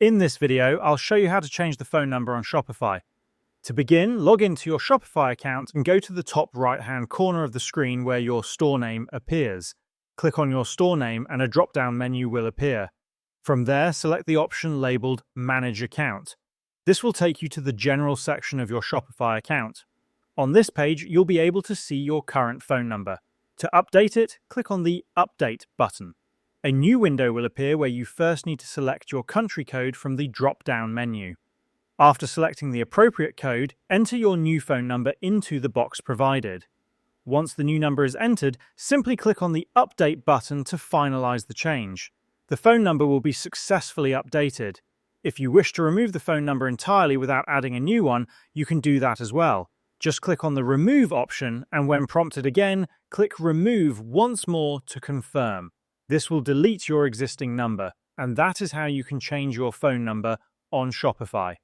In this video, I'll show you how to change the phone number on Shopify. To begin, log into your Shopify account and go to the top right-hand corner of the screen where your store name appears. Click on your store name and a drop-down menu will appear. From there, select the option labeled Manage Account. This will take you to the General section of your Shopify account. On this page, you'll be able to see your current phone number. To update it, click on the Update button. A new window will appear where you first need to select your country code from the drop-down menu. After selecting the appropriate code, enter your new phone number into the box provided. Once the new number is entered, simply click on the Update button to finalize the change. The phone number will be successfully updated. If you wish to remove the phone number entirely without adding a new one, you can do that as well. Just click on the Remove option, and when prompted again, click Remove once more to confirm. This will delete your existing number, and that is how you can change your phone number on Shopify.